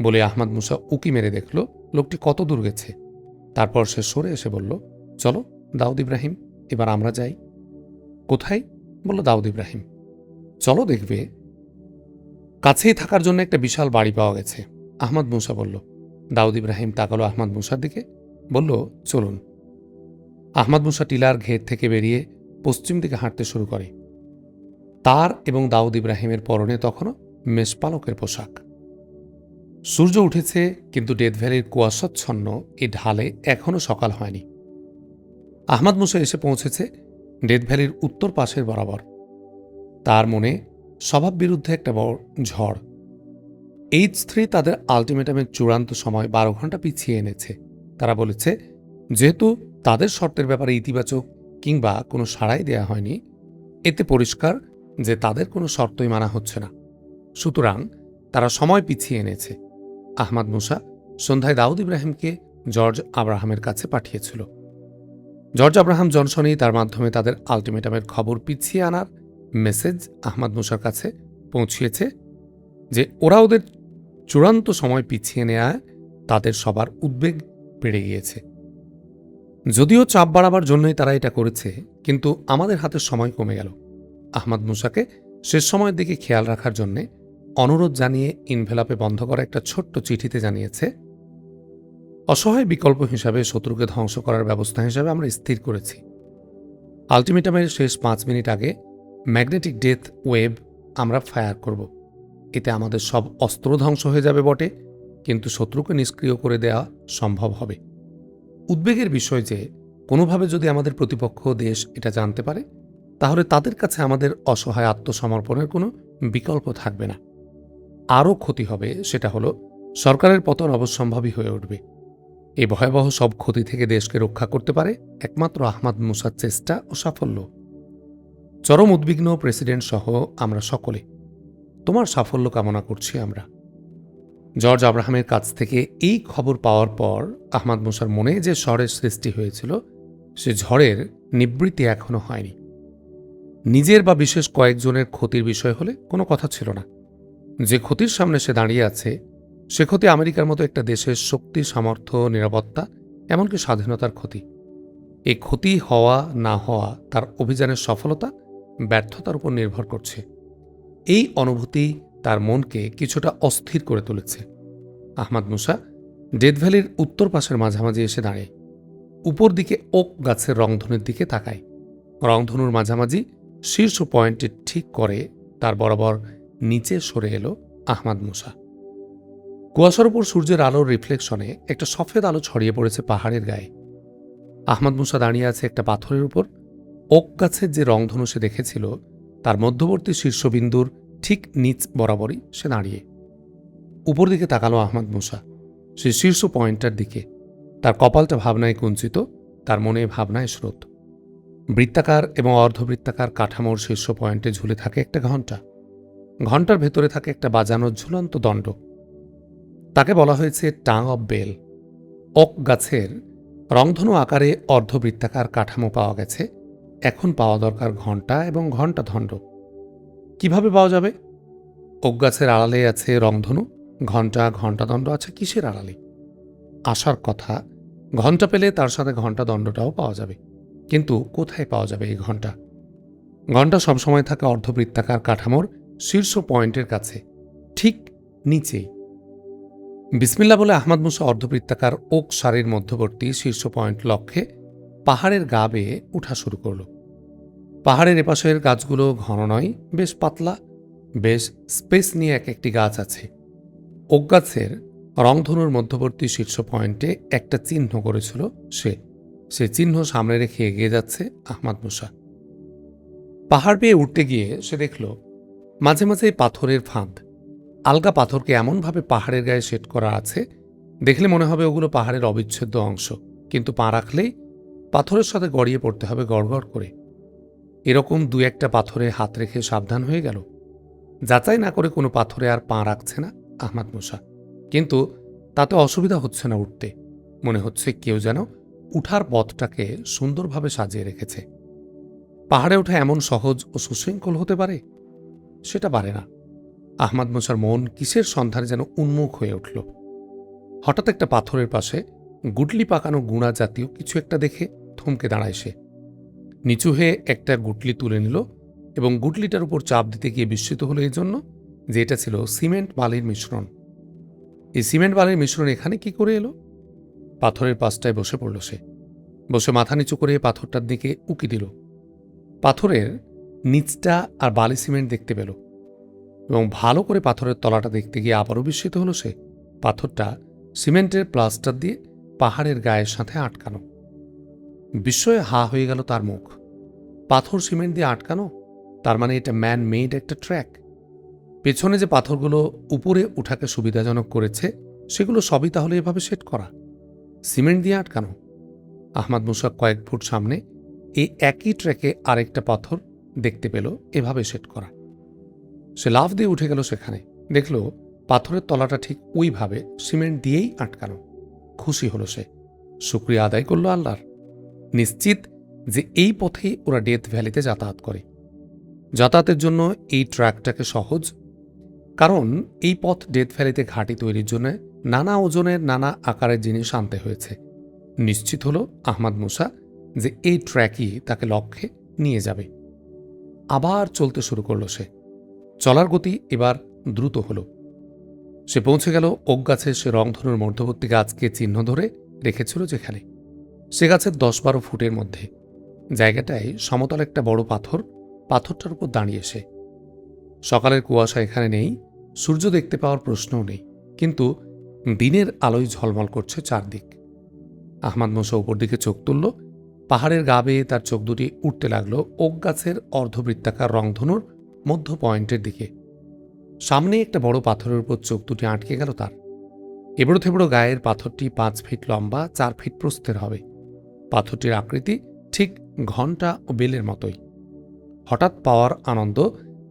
বলে আহমাদ মুসা উকি মেরে দেখল লোকটি কত দূর গেছে। তারপর সে সরে এসে বলল, চলো দাউদ ইব্রাহিম, এবার আমরা যাই। কোথায়? বলল দাউদ ইব্রাহিম। চলো দেখবে। কাছেই থাকার জন্য একটা বিশাল বাড়ি পাওয়া গেছে, আহমাদ মুসা বলল। দাউদ ইব্রাহিম তাকালো আহমাদ মুসার দিকে, বলল, চলুন। আহমাদ মুসা টিলার ঘের থেকে বেরিয়ে পশ্চিম দিকে হাঁটতে শুরু করে। তার এবং দাউদ ইব্রাহিমের পরনে তখনও মেষপালকের পোশাক। সূর্য উঠেছে, কিন্তু ডেথ ভ্যালির কুয়াশাচ্ছন্ন এ ঢালে এখনও সকাল হয়নি। আহমাদ মুসা এসে পৌঁছেছে ডেথ ভ্যালির উত্তর পাশের বরাবর। তার মনে স্বভাব বিরুদ্ধে একটা বড় ঝড়। H3 তাদের আলটিমেটামের চূড়ান্ত সময় 12 ঘন্টা পিছিয়ে এনেছে। তারা বলেছে, যেহেতু তাদের শর্তের ব্যাপারে ইতিবাচক কিংবা কোনো সাড়াই দেয়া হয়নি, এতে পরিষ্কার যে তাদের কোনো শর্তই মানা হচ্ছে না। সুতরাং তারা সময় পিছিয়ে এনেছে। আহমাদ মুসা সন্ধ্যায় দাউদ ইব্রাহিমকে জর্জ আব্রাহামের কাছে পাঠিয়েছিল। জর্জ আব্রাহাম জনসনই তার মাধ্যমে তাদের আলটিমেটামের খবর পিছিয়ে আনার মেসেজ আহমাদ মুসার কাছে পৌঁছিয়েছে যে ওরা ওদের চূড়ান্ত সময় পিছিয়ে নেওয়ায় তাদের সবার উদ্বেগ বেড়ে গিয়েছে। যদিও চাপ বাড়াবার জন্যই তারা এটা করেছে, কিন্তু আমাদের হাতে সময় কমে গেল। আহমাদ মুসাকে শেষ সময়ের দিকে খেয়াল রাখার জন্যে অনুরোধ জানিয়ে ইনভেলাপে বন্ধ করা একটা ছোট্ট চিঠিতে জানিয়েছে, অসহায় বিকল্প হিসাবে শত্রুকে ধ্বংস করার ব্যবস্থা হিসাবে আমরা স্থির করেছি। আলটিমেটামের শেষ 5 মিনিট আগে ম্যাগনেটিক ডেথ ওয়েভ আমরা ফায়ার করব। এতে আমাদের সব অস্ত্র ধ্বংস হয়ে যাবে বটে, কিন্তু শত্রুকে নিষ্ক্রিয় করে দেওয়া সম্ভব হবে। উদ্বেগের বিষয় যে কোনোভাবে যদি আমাদের প্রতিপক্ষ দেশ এটা জানতে পারে, তাহলে তাদের কাছে আমাদের অসহায় আত্মসমর্পণের কোনো বিকল্প থাকবে না। আরও ক্ষতি হবে, সেটা হলো সরকারের পতন অবশ্যম্ভাবী হয়ে উঠবে। এই ভয়াবহ সব ক্ষতি থেকে দেশকে রক্ষা করতে পারে একমাত্র আহমাদ মুসার চেষ্টা ও সাফল্য। চরম উদ্বিগ্ন প্রেসিডেন্ট সহ আমরা সকলে তোমার সাফল্য কামনা করছি আমরা। জর্জ আব্রাহামের কাছ থেকে এই খবর পাওয়ার পর আহমাদ মুসার মনে যে ঝড়ের সৃষ্টি হয়েছিল, সে ঝড়ের নিবৃত্তি এখনো হয়নি। নিজের বা বিশেষ কয়েকজনের ক্ষতির বিষয় হলে কোনো কথা ছিল না। যে ক্ষতির সামনে সে দাঁড়িয়ে আছে, সে ক্ষতি আমেরিকার মতো একটা দেশের শক্তি, সামর্থ্য, নিরাপত্তা, এমনকি স্বাধীনতার ক্ষতি। এই ক্ষতি হওয়া না হওয়া তার অভিযানের সফলতা ব্যর্থতার উপর নির্ভর করছে। এই অনুভূতি তার মনকে কিছুটা অস্থির করে তুলেছে। আহমাদ মুসা ডেথ ভ্যালির উত্তর পাশের মাঝামাঝি এসে দাঁড়ায়। উপর দিকে ওক গাছের রংধনুর দিকে তাকায়। রংধনুর মাঝামাঝি শীর্ষ পয়েন্টে ঠিক করে তার বরাবর নিচে সরে এলো আহমাদ মুসা। কুয়াশার উপর সূর্যের আলোর রিফ্লেকশনে একটা সফেদ আলো ছড়িয়ে পড়েছে পাহাড়ের গায়ে। আহমাদ মুসা দাঁড়িয়ে আছে একটা পাথরের উপর। ওক গাছের যে রংধনু সে দেখেছিল, তার মধ্যবর্তী শীর্ষবিন্দুর ঠিক নিচ বরাবরই সে দাঁড়িয়ে। উপর দিকে তাকালো আহমাদ মুসা, সে শীর্ষ পয়েন্টটার দিকে। তার কপালটা ভাবনায় কুঞ্চিত, তার মনে ভাবনায় স্রোত। বৃত্তাকার এবং অর্ধবৃত্তাকার কাঠামোর শীর্ষ পয়েন্টে ঝুলে থাকে একটা ঘণ্টা। ঘণ্টার ভেতরে থাকে একটা বাজানোর ঝুলন্ত দণ্ড। তাকে বলা হয়েছে টাং অব বেল, ওক গাছের রংধনু আকারে অর্ধবৃত্তাকার কাঠামো পাওয়া গেছে। এখন পাওয়া দরকার ঘণ্টা এবং ঘণ্টাদণ্ড। কিভাবে পাওয়া যাবে? ওক গাছের আড়ালে আছে রংধনু, ঘণ্টা ঘণ্টাদণ্ড আছে কিসের আড়ালে? আসার কথা, ঘণ্টা পেলে তার সাথে ঘণ্টাদণ্ডটাও পাওয়া যাবে। কিন্তু কোথায় পাওয়া যাবে এই ঘণ্টা? ঘণ্টা সবসময় থাকে অর্ধবৃত্তাকার কাঠামোর শীর্ষ পয়েন্টের কাছে, ঠিক নিচেই। বিসমিল্লাহ বলে আহমদ মুসা অর্ধবৃত্তাকার ওক সারির মধ্যবর্তী শীর্ষ পয়েন্ট লক্ষ্যে পাহাড়ের গা বেয়ে উঠা শুরু করল। পাহাড়ের এপাশের গাছগুলো ঘন নয়, বেশ পাতলা, বেশ স্পেস নিয়ে এক একটি গাছ আছে। ওক গাছের রংধনুর মধ্যবর্তী শীর্ষ পয়েন্টে একটা চিহ্ন করেছিল সে চিহ্ন সামনে রেখে এগিয়ে যাচ্ছে আহমদ মুসা। পাহাড় বেয়ে উঠতে গিয়ে সে দেখল মাঝে মাঝে পাথরের ফাঁদ। আলগা পাথরকে এমনভাবে পাহাড়ের গায়ে সেট করা আছে, দেখলে মনে হবে ওগুলো পাহাড়ের অবিচ্ছেদ্য অংশ, কিন্তু পা রাখলেই পাথরের সাথে গড়িয়ে পড়তে হবে গড়গড় করে। এরকম দু একটা পাথরে হাত রেখে সাবধান হয়ে গেল। যাচাই না করে কোনো পাথরে আর পা রাখছে না আহমদ মুসা। কিন্তু তাতে অসুবিধা হচ্ছে না উঠতে। মনে হচ্ছে কেউ যেন উঠার পথটাকে সুন্দরভাবে সাজিয়ে রেখেছে। পাহাড়ে ওঠা এমন সহজ ও সুশৃঙ্খল হতে পারে? সেটা পারে না। আহমদ মুসার মন কিসের সন্ধানে যেন উন্মুখ হয়ে উঠল। হঠাৎ একটা পাথরের পাশে গুটলি পাকানো গুঁড়া জাতীয় কিছু একটা দেখে থমকে দাঁড়ায় সে। নিচু হয়ে একটা গুটলি তুলে নিল এবং গুটলিটার উপর চাপ দিতে গিয়ে বিস্মিত হলো এই জন্য যে এটা ছিল সিমেন্ট বালির মিশ্রণ। এই সিমেন্ট বালির মিশ্রণ এখানে কি করে এলো? পাথরের পাশটায় বসে পড়ল সে। বসে মাথা নিচু করে পাথরটার দিকে উকি দিল। পাথরের নিচটা আর বালি সিমেন্ট দেখতে পেল এবং ভালো করে পাথরের তলাটা দেখতে গিয়ে আবারও বিস্মিত হলো সে। পাথরটা সিমেন্টের প্লাস্টার দিয়ে পাহাড়ের গায়ের সাথে আটকানো। বিস্ময়ে হা হয়ে গেল তার মুখ। পাথর সিমেন্ট দিয়ে আটকানো, তার মানে এটা ম্যান মেড একটা ট্র্যাক। পেছনে যে পাথরগুলো উপরে উঠাকে সুবিধাজনক করেছে সেগুলো সবই তাহলে এভাবে সেট করা, সিমেন্ট দিয়ে আটকানো। আহমদ মুসা কয়েক ফুট সামনে এই একই ট্র্যাকে আরেকটা পাথর দেখতে পেল এভাবে সেট করা। সে লাফ দিয়ে উঠে গেল সেখানে, দেখল পাথরের তলাটা ঠিক ওইভাবে সিমেন্ট দিয়েই আটকানো। খুশি হলো সে, শুকরিয়া আদায় করল আল্লাহর। নিশ্চিত যে এই পথেই ওরা ডেথ ভ্যালিতে যাতায়াত করে। যাতায়াতের জন্য এই ট্র্যাকটাকে সহজ, কারণ এই পথ ডেথ ভ্যালিতে ঘাঁটি তৈরির জন্য নানা ওজনের নানা আকারের জিনিস আনতে হয়েছে। নিশ্চিত হল আহমদ মুসা যে এই ট্র্যাকই তাকে লক্ষ্যে নিয়ে যাবে। আবার চলতে শুরু করল সে। চলার গতি এবার দ্রুত হল। সে পৌঁছে গেল ওক গাছের সে রংধনুর মধ্যবর্তী গাছকে চিহ্ন ধরে রেখেছিল যেখানে। সে গাছের 10-12 ফুটের মধ্যে জায়গাটায় সমতল একটা বড় পাথর, পাথরটার উপর দাঁড়িয়ে সে। সকালের কুয়াশা এখানে নেই, সূর্য দেখতে পাওয়ার প্রশ্নও নেই, কিন্তু দিনের আলোয় ঝলমল করছে চারদিক। আহমদ মুসা উপর দিকে চোখ তুলল। পাহাড়ের গা বেয়ে তার চোখ দুটি উঠতে লাগল ওক গাছের অর্ধবৃত্তাকার রংধনুর মধ্য পয়েন্টের দিকে। সামনে একটা বড় পাথরের উপর চোখ দুটি আটকে গেল তার। এবড়ো থেবড়ো গায়ের পাথরটি 5 ফিট লম্বা, 4 ফিট প্রস্থের হবে। পাথরটির আকৃতি ঠিক ঘণ্টা ও বেলের মতোই। হঠাৎ পাওয়ার আনন্দ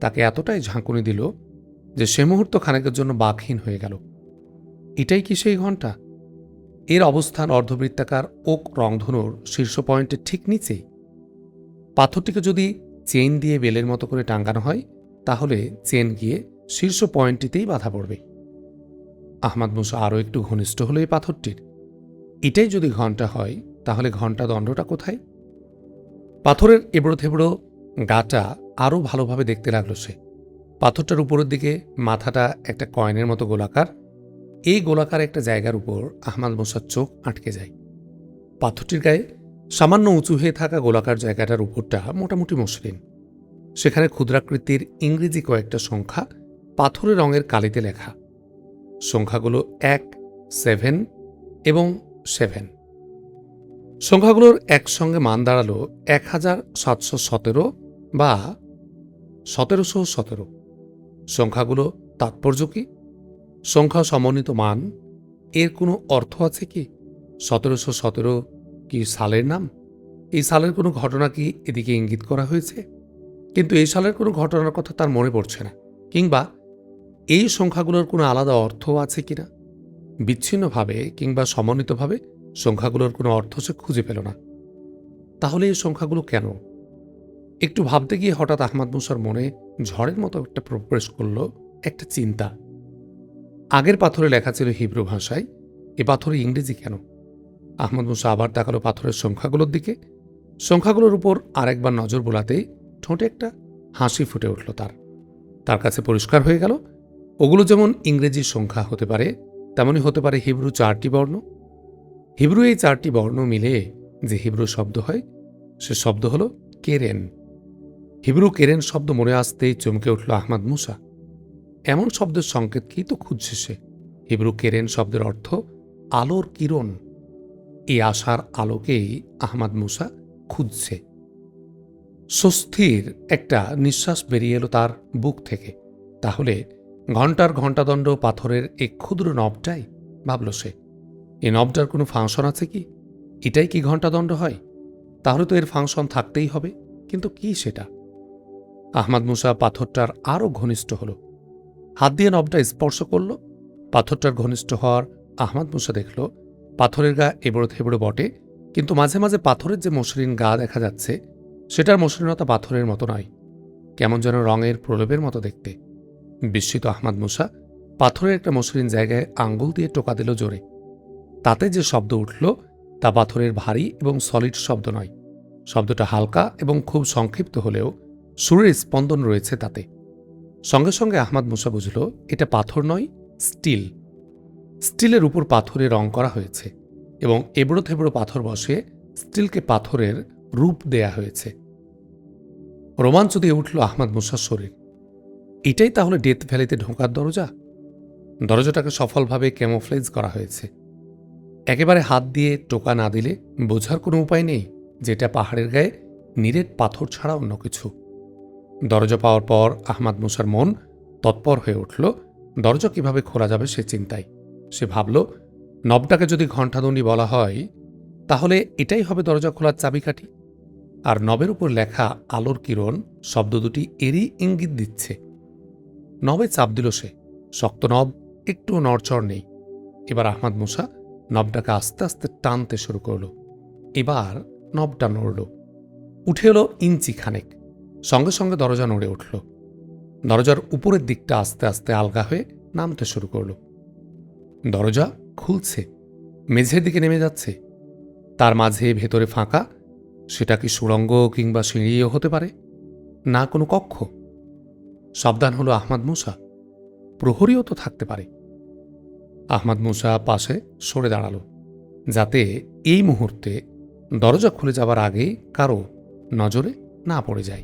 তাকে এতটাই ঝাঁকুনি দিল যে সে মুহূর্ত খানেকের জন্য বাকহীন হয়ে গেল। এটাই কি সেই ঘণ্টা? এর অবস্থান অর্ধবৃত্তাকার ওক রংধনুর শীর্ষ পয়েন্টের ঠিক নিচেই। পাথরটিকে যদি চেইন দিয়ে বেলের মতো করে টাঙ্গানো হয় তাহলে চেন গিয়ে শীর্ষ পয়েন্টটিতেই বাধা পড়বে। আহমদ মুসা আরও একটু ঘনিষ্ঠ হলো এই পাথরটির। এটাই যদি ঘণ্টা হয় তাহলে ঘণ্টা দণ্ডটা কোথায়? পাথরের এবড়ো থেবড়ো গাটা আরও ভালোভাবে দেখতে লাগল সে। পাথরটার উপরের দিকে মাথাটা একটা কয়েনের মতো গোলাকার। এই গোলাকার একটা জায়গার উপর আহমদ মুসার চোখ আটকে যায়। পাথরটির গায়ে সামান্য উঁচু হয়ে থাকা গোলাকার জায়গাটার উপরটা মোটামুটি মসৃণ। সেখানে ক্ষুদ্রাকৃতির ইংরেজি কয়েকটা সংখ্যা পাথরের রঙের কালিতে লেখা। সংখ্যাগুলো 1, 7 এবং 7। সংখ্যাগুলোর একসঙ্গে মান দাঁড়ালো 1717 বা 1717। সংখ্যাগুলো তাৎপর্য কি? সংখ্যা সমন্বিত মান, এর কোনো অর্থ আছে কি? 1717 কি সালের নাম? এই সালের কোনো ঘটনা কি এদিকে ইঙ্গিত করা হয়েছে? কিন্তু এই সালের কোনো ঘটনার কথা তার মনে পড়ছে না। কিংবা এই সংখ্যাগুলোর কোনো আলাদা অর্থ আছে কিনা? বিচ্ছিন্নভাবে কিংবা সমন্বিতভাবে সংখ্যাগুলোর কোনো অর্থ সে খুঁজে পেল না। তাহলে এই সংখ্যাগুলো কেন? একটু ভাবতে গিয়ে হঠাৎ আহমদ মুসার মনে ঝড়ের মতো একটা প্রবেশ করল একটা চিন্তা। আগের পাথরে লেখা ছিল হিব্রু ভাষায়, এ পাথরে ইংরেজি কেন? আহমদ মুসা আবার তাকালো পাথরের সংখ্যাগুলোর দিকে। সংখ্যাগুলোর উপর আরেকবার নজর বোলাতেই ঠোঁটে একটা হাসি ফুটে উঠল তার কাছে পরিষ্কার হয়ে গেল ওগুলো যেমন ইংরেজি সংখ্যা হতে পারে, তেমনই হতে পারে হিব্রু 4টি বর্ণ। হিব্রু এই 4টি বর্ণ মিলে যে হিব্রু শব্দ হয়, সে শব্দ হল কেরেন। হিব্রু কেরেন শব্দ মনে আসতেই চমকে উঠল আহমদ মুসা। এমন শব্দের সংকেত কি তো খুঁজছে সে? হিব্রু কেরেন শব্দের অর্থ আলোর কিরণ। এই আশার আলোকেই আহমদ মুসা খুঁজছে। স্বস্তির একটা নিঃশ্বাস বেরিয়ে এলো তার বুক থেকে। তাহলে ঘণ্টার ঘণ্টাদণ্ড পাথরের এই ক্ষুদ্র নবটাই, ভাবল সে। এই নবটার কোনো ফাংশন আছে কি? এটাই কি ঘণ্টাদণ্ড হয়? তাহলে তো এর ফাংশন থাকতেই হবে, কিন্তু কি সেটা? আহমদ মুসা পাথরটার আরও ঘনিষ্ঠ হল, হাত দিয়ে নবটা স্পর্শ করল। পাথরটার ঘনিষ্ঠ হওয়ার আহমদ মুসা দেখল পাথরের গা এবড়ো থেবড়ো বটে, কিন্তু মাঝে মাঝে পাথরের যে মসৃণ গা দেখা যাচ্ছে, সেটার মসৃণতা পাথরের মতো নয়, কেমন যেন রঙের প্রলেপের মতো দেখতে। বিস্মিত আহমদ মুসা পাথরের একটা মসৃণ জায়গায় আঙ্গুল দিয়ে টোকা দিল জোরে। তাতে যে শব্দ উঠল তা পাথরের ভারী এবং সলিড শব্দ নয়। শব্দটা হালকা এবং খুব সংক্ষিপ্ত হলেও সুরের স্পন্দন রয়েছে তাতে। সঙ্গে সঙ্গে আহমদ মুসা বুঝল এটা পাথর নয়, স্টিল। স্টিলের উপর পাথরে রং করা হয়েছে এবং এবড়ো থেবড়ো পাথর বসে স্টিলকে পাথরের রূপ দেয়া হয়েছে। রোমাঞ্চ দিয়ে উঠল আহমদ মুসার শরীর। এটাই তাহলে ডেথ ভ্যালিতে ঢোকার দরজা? দরজাটাকে সফলভাবে ক্যামোফ্লেজ করা হয়েছে। একেবারে হাত দিয়ে টোকা না দিলে বোঝার কোনো উপায় নেই যেটা পাহাড়ের গায়ে নিরেট পাথর ছাড়া অন্য কিছু। দরজা পাওয়ার পর আহমদ মুসার মন তৎপর হয়ে উঠল দরজা কিভাবে খোলা যাবে সে চিন্তায়। সে ভাবল, নবটাকে যদি ঘণ্টাদণ্ডী বলা হয়, তাহলে এটাই হবে দরজা খোলার চাবিকাঠি। আর নবের উপর লেখা আলোর কিরণ শব্দ দুটি এরই ইঙ্গিত দিচ্ছে। নবে চাপ দিল সে। শক্ত নব, একটুও নড়চড় নেই। এবার আহমদ মুসা নবটাকে আস্তে আস্তে টানতে শুরু করল। এবার নবটা নড়ল, উঠে এলো ইঞ্চি খানেক। সঙ্গে সঙ্গে দরজা নড়ে উঠল। দরজার উপরের দিকটা আস্তে আস্তে আলগা হয়ে নামতে শুরু করল। দরজা খুলছে, মেঝের দিকে নেমে যাচ্ছে। তার মাঝে ভেতরে ফাঁকা। সেটা কি সুড়ঙ্গ কিংবা সিঁড়িও হতে পারে, না কোনো কক্ষ। সাবধান হলো আহমদ মুসা, প্রহরীও তো থাকতে পারে। আহমদ মুসা পাশে সরে দাঁড়াল, যাতে এই মুহূর্তে দরজা খুলে যাবার আগেই কারো নজরে না পড়ে যায়।